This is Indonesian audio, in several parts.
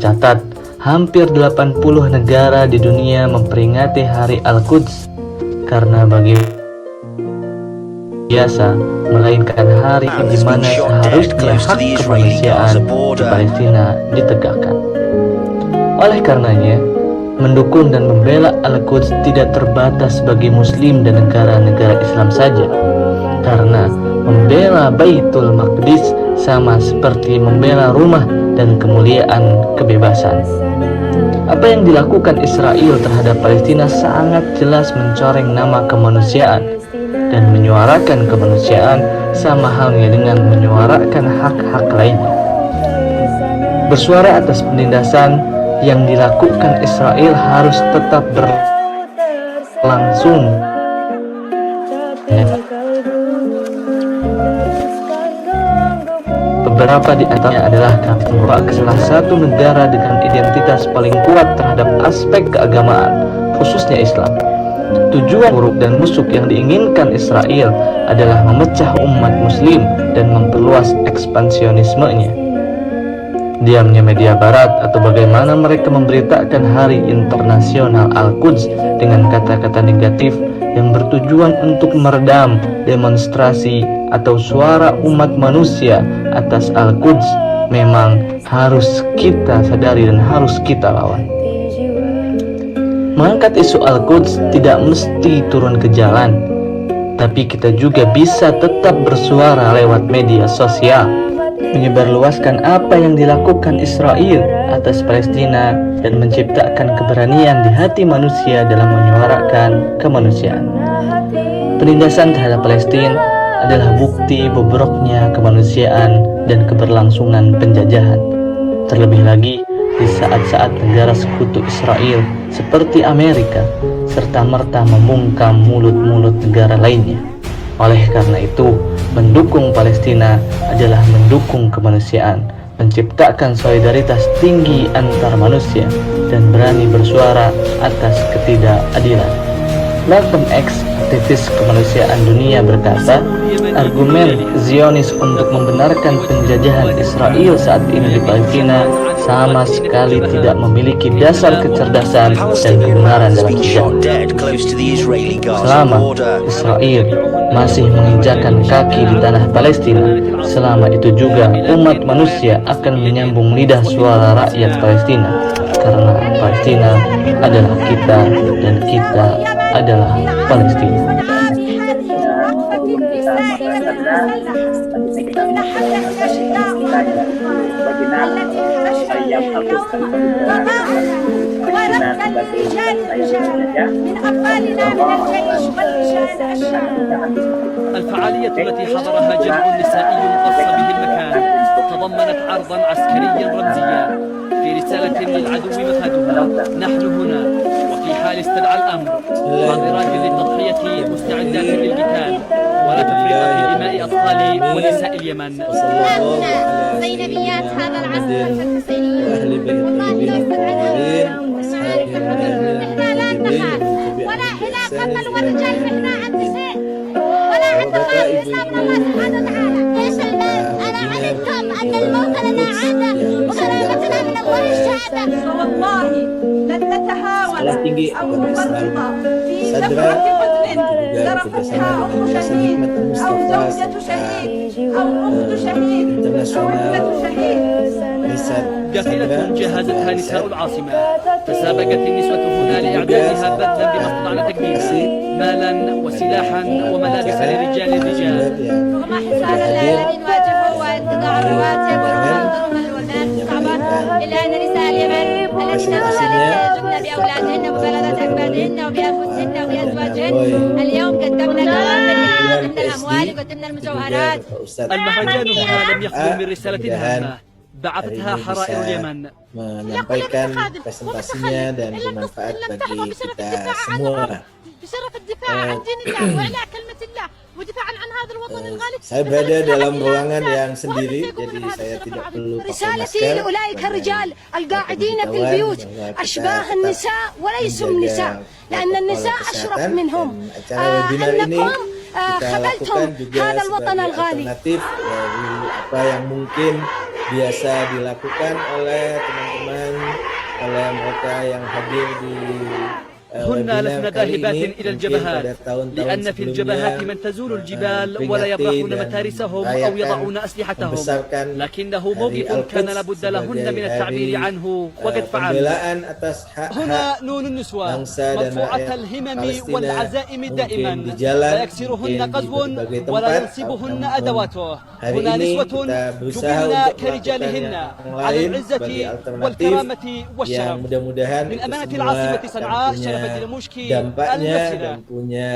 tercatat hampir 80 negara di dunia memperingati Hari Al-Quds karena bagi biasa, melainkan hari di mana seharusnya hak kemanusiaan di Palestina ditegakkan. Oleh karenanya, mendukung dan membela Al-Quds tidak terbatas bagi Muslim dan negara-negara Islam saja, karena membela Baitul Maqdis sama seperti membela rumah dan kemuliaan kebebasan. Apa yang dilakukan Israel terhadap Palestina sangat jelas mencoreng nama kemanusiaan dan menyuarakan kemanusiaan sama halnya dengan menyuarakan hak-hak lainnya. Bersuara atas penindasan yang dilakukan Israel harus tetap berlangsung. Beberapa di antaranya adalah merupakan salah satu negara dengan identitas paling kuat terhadap aspek keagamaan, khususnya Islam. Tujuan buruk dan busuk yang diinginkan Israel adalah memecah umat Muslim dan memperluas ekspansionismenya. Diamnya media barat atau bagaimana mereka memberitakan Hari Internasional Al-Quds dengan kata-kata negatif yang bertujuan untuk meredam demonstrasi atau suara umat manusia atas Al-Quds memang harus kita sadari dan harus kita lawan. Mengangkat isu Al-Quds tidak mesti turun ke jalan, tapi kita juga bisa tetap bersuara lewat media sosial, menyebarluaskan apa yang dilakukan Israel atas Palestina dan menciptakan keberanian di hati manusia dalam menyuarakan kemanusiaan. Penindasan terhadap Palestina adalah bukti bobroknya kemanusiaan dan keberlangsungan penjajahan. Terlebih lagi di saat-saat negara sekutu Israel seperti Amerika serta-merta membungkam mulut-mulut negara lainnya. Oleh karena itu, mendukung Palestina adalah mendukung kemanusiaan, menciptakan solidaritas tinggi antar manusia, dan berani bersuara atas ketidakadilan. Malcolm X, aktivis kemanusiaan dunia, berkata, argumen Zionis untuk membenarkan penjajahan Israel saat ini di Palestina sama sekali tidak memiliki dasar kecerdasan dan kebenaran dalam sejarah. Selama Israel masih menginjakan kaki di tanah Palestina, selama itu juga umat manusia akan menyambung lidah suara rakyat Palestina, karena Palestina adalah kita dan kita adalah Palestina. الفعالية التي حضرها جمع نسائي خاص به المكان تضمنت عرضا عسكريا رمزيا في رسالة للعدو مفادها: نحن هنا وفي حال استدعى الأمر حاضرات للتضحية مستعدات للقتال ولا تفريط في دماء أطفال ونساء اليمن. زينبيات هذا العصر الحسيني وأهل بيت النبي المطهرين وأصحابهم احنا لا نخاف ولا خلاف اما الرجال فاحنا عند شيء ولا عند الله الاسلام من الله سبحانه وتعالى. ليش المال؟ انا علمتم ان الموت لنا عاده وكرامتنا من الله الشهاده. والله لن نتهاون او نفرط في Sadra نفرة مسلم ذرفتها ام شهيد او زوجة شهيد او اخت شهيد او ابنة شهيد. قافلة جهزتها نساء العاصمة، تسابقت النسوة هنا لإعدادها بذلا بما استطعن تقديمه مالا وسلاحا وملابس لرجال الرجال. وما حساب الذي نواجهه وانقطاع الرواتب والظلم والبنات الصعبة إلا أن نساء اليمن التي نزلن بأولادهن وبلدت أكبادهن وبأنفسهن وبأزواجهن اليوم قدمنا كرامة من الأموال وقدمنا المجوهرات. المهرجان هنا لم يخلو من رسالة هامة بعثتها حرائر اليمن menyampaikan presentasinya dan bermanfaat bagi kita semua. بشرف الدفاع عن دين الله وإعلاء كلمة الله ودفاعا عن هذا الوطن الغالي. Saya berada dalam ruangan yang sendiri, jadi saya tidak perlu pakai رسالتي masker. لأولئك الرجال القاعدين في البيوت أشباه النساء وليسوا النساء لأن النساء أشرف منهم. أنكم خذلتم هذا الوطن الغالي. Alternatif dari apa yang mungkin biasa dilakukan oleh teman-teman oleh mereka yang hadir di هن لسن webinar kali ذاهبات ini. إلى Mungkin الجبهات pada tahun-tahun لأن في الجبهات sebelumnya من تزول الجبال memperingati ولا يبرحون dan متارسهم أو merayakan, يضعون أسلحتهم membesarkan لكنه Hari موقف كان Al-Quds لابد لهن sebagai من التعبير hari, عنه وقد فعلوا. pembelaan atas hak-hak هنا نون النسوة bangsa dan مرفوعة rakyat الهمم Palestina, والعزائم mungkin دائما di jalan, لا يكسرهن mungkin di قذو berbagai ولا tempat. ينصبهن Namun أدواته. hari هنا ini نسوة kita berusaha جبلن untuk كرجالهن melakukan yang على lain العزة sebagai alternatif والكرامة yang والشرف. mudah-mudahan من itu أمانة semua العاصمة akan صنعاء punya شرف الدين المشكي dampaknya الممثلة. dan punya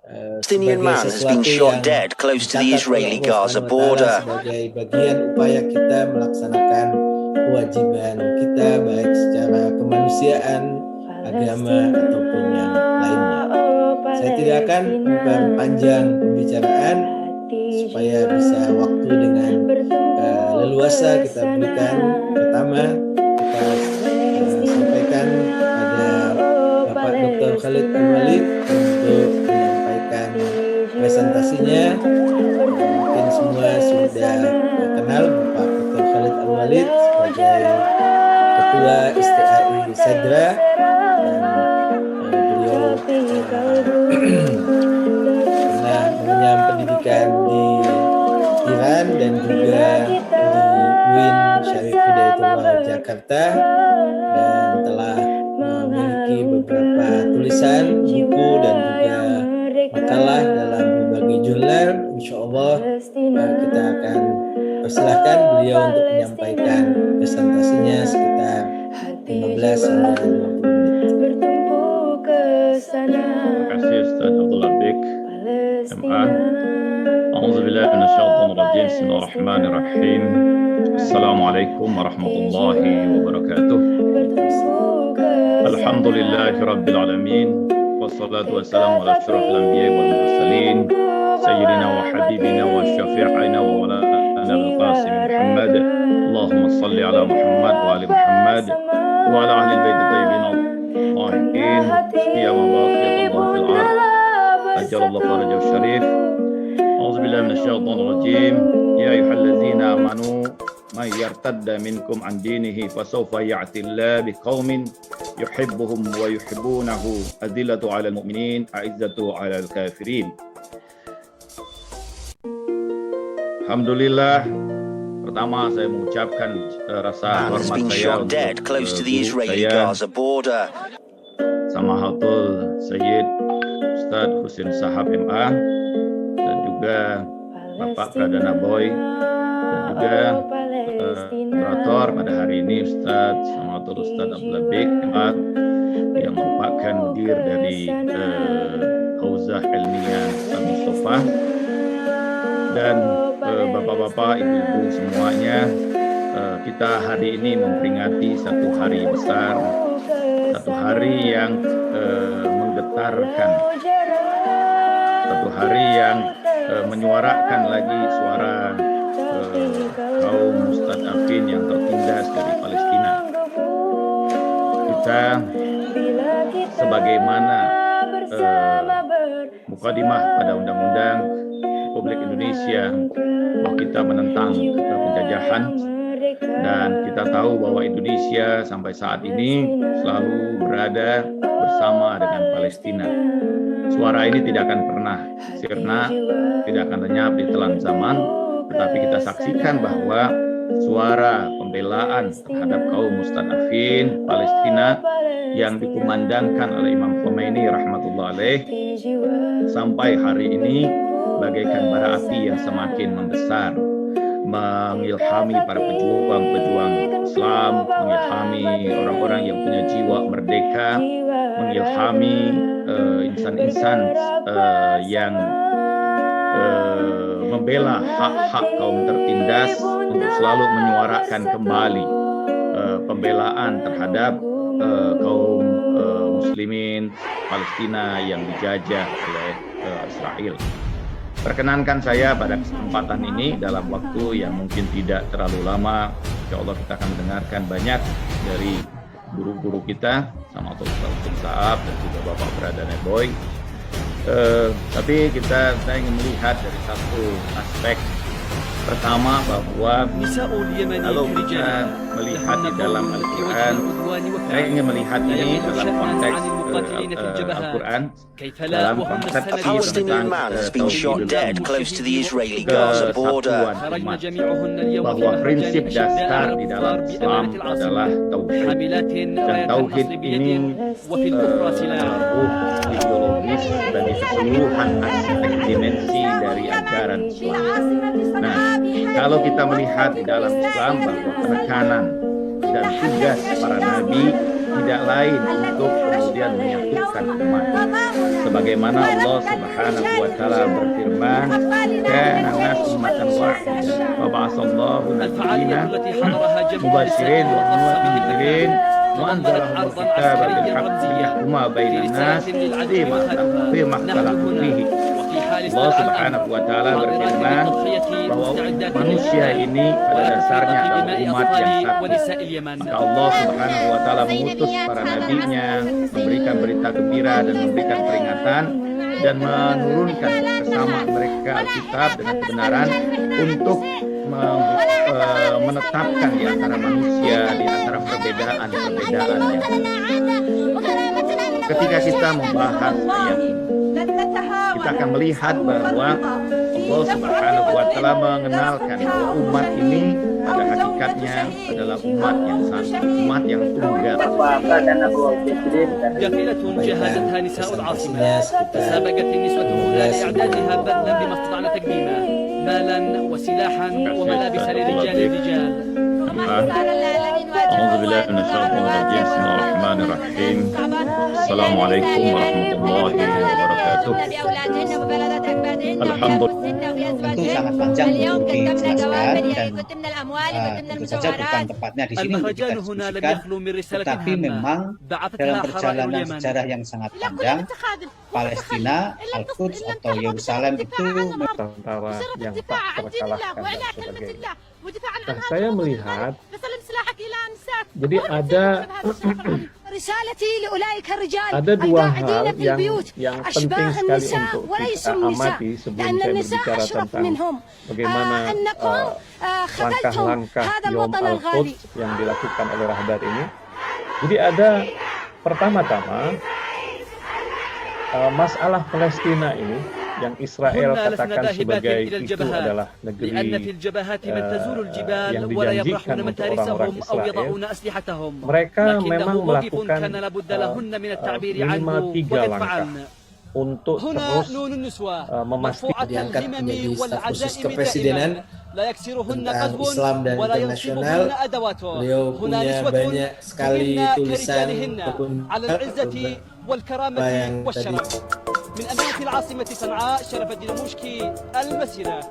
Palestinian sebagai man has been sesuatu shot yang dead close to the dicatat oleh Israeli-Gaza Allah SWT border. sebagai bagian upaya kita melaksanakan kewajiban kita baik secara kemanusiaan, agama ataupun yang lainnya. Saya tidak akan memperpanjang pembicaraan supaya bisa waktu dengan leluasa kita berikan. Pertama kita sampaikan pada Bapak Dr. Khalid Al-Walid untuk menyampaikan presentasinya. Mungkin semua sudah kenal Bapak Dr. Khalid Al-Walid sebagai Ketua STAI Sedra, dan beliau pernah mengenyam pendidikan di Iran dan juga di UIN Syarif Hidayatullah Jakarta, dan telah memiliki beberapa tulisan, buku dan juga makalah dalam berbagai jurnal. Insya Allah kita akan persilahkan beliau untuk menyampaikan presentasinya sekitar 15 hingga 20 menit. Terima kasih Ustaz Abdul Abik MA. A'udzubillahi minasyaitonir rajim. Bismillahirrahmanirrahim. Assalamualaikum warahmatullahi wabarakatuh. Alhamdulillahi rabbil alamin. Wassalatu wassalamu ala asyrafil anbiya'i wal mursalin sayyidina wa habibina wa syafi'ina wa walana bil qasim Muhammad. Allahumma shalli ala Muhammad wa ali Muhammad wa ala ahli bait thayyibin al-tahirin qiyamah baqiyatullah fil ard ajalallahu farajahu syarif. A'udzubillahi minasyaitonir rajim. Ya ayyuhallazina amanu man yartadda minkum an dinihi fasawfa ya'ti Allah biqaumin yuhibbuhum wa yuhibbunahu adillatu 'alal mu'minin a'izzatu 'alal kafirin. Alhamdulillah, pertama saya mengucapkan rasa Man has hormat been saya shot untuk dead close to the guru saya Israeli-Gaza border. Samahatul Sayyid Ustadz Husin Sahab MA, dan juga Bapak Pradana Boy, dan juga moderator pada hari ini Ustadz Samahatul Ustadz Abdul Abik MA, yang merupakan mudir dari Hauzah Ilmiah Mustafa, dan bapak-bapak, ibu-ibu semuanya. Kita hari ini memperingati satu hari besar, satu hari yang menggetarkan, satu hari yang menyuarakan lagi suara kaum mustadafin yang tertindas dari Palestina. Kita sebagaimana mukadimah pada Undang-Undang Republik Indonesia bahwa kita menentang penjajahan, dan kita tahu bahwa Indonesia sampai saat ini selalu berada bersama dengan Palestina. Suara ini tidak akan pernah sirna, tidak akan lenyap di telan zaman, tetapi kita saksikan bahwa suara pembelaan terhadap kaum mustadafin Palestina yang dikumandangkan oleh Imam Khomeini rahmatullah alaih sampai hari ini bagaikan bara api yang semakin membesar, mengilhami para pejuang-pejuang Islam, mengilhami orang-orang yang punya jiwa merdeka, mengilhami insan-insan yang membela hak-hak kaum tertindas untuk selalu menyuarakan kembali pembelaan terhadap kaum muslimin Palestina yang dijajah oleh Israel. Perkenankan saya pada kesempatan ini dalam waktu yang mungkin tidak terlalu lama, insya Allah kita akan mendengarkan banyak dari guru-guru kita, sama Ustaz Saab dan juga Bapak Pradana Boy. Tapi saya ingin melihat dari satu aspek. Pertama, bahwa نساء اليمن kalau kita رجال melihat di dalam Al-Quran, saya ingin melihat ini dalam konteks Al-Quran, dalam konsep A Palestinian man has been shot dead close to the Israeli-Gaza border. bahwa prinsip dasar di dalam Islam adalah tauhid, dan tauhid ini ruh ideologis dan di keseluruhan aspek dimensi dari ajaran Islam. Nah, kalau kita melihat di dalam Islam bahwa penekanan dan tugas para nabi tidak lain untuk kemudian menyatukan umat, sebagaimana Allah Subhanahu wa taala berfirman, kana nasu ummatan wahidah wa ba'atsallahu nabiyyina mubasysyirin wa mundzirin wa anzalahumul kitaba bil haqqi liyahkuma bainan nas fima ikhtalafu fihi. Allah Subhanahu wa taala berfirman bahwa manusia ini pada dasarnya adalah umat yang satu. Maka Allah Subhanahu wa taala mengutus para nabinya, memberikan berita gembira dan memberikan peringatan dan menurunkan bersama mereka Alkitab dengan kebenaran untuk menetapkan di antara manusia, di antara perbedaan-perbedaan yang ketika kita membahas ayat ini, kita akan melihat bahwa Allah Subhanahu wa taala mengenalkan bahwa umat ini pada hakikatnya adalah umat yang satu, umat yang tunggal. جفيلة جهزتها نساء العاصمة، تسابقت النسوة هنا لإعدادها بذلا بما استطعن تقديمه مالا وسلاحا وملابس للرجال الرجال. أعوذ بالله من الشيطان الرجيم. بسم الله الرحمن الرحيم. السلام عليكم ورحمة الله وبركاته. الحمد Tentu sangat panjang untuk dijelaskan dan tentu saja bukan tempatnya di sini untuk kita diskusikan, tetapi memang dalam perjalanan sejarah yang sangat panjang, Palestina, Al-Quds atau Yerusalem itu antara yang tak terkalahkan dan sebagainya. Nah, saya melihat jadi ada dua hal yang penting sekali untuk kita amati sebelum saya berbicara tentang bagaimana langkah-langkah Yom Al-Quds yang dilakukan oleh Rahdar ini. Jadi ada pertama-tama masalah Palestina ini yang Israel katakan sebagai itu adalah negeri yang dijanjikan untuk orang-orang Israel. Mereka memang melakukan minimal 3 langkah untuk terus memastikan diangkat menjadi staf khusus kepresidenan tentang Islam dan internasional. Beliau punya banyak sekali tulisan ataupun yang tadi من أمانة العاصمة صنعاء شرف الدين المشكي المسيرة.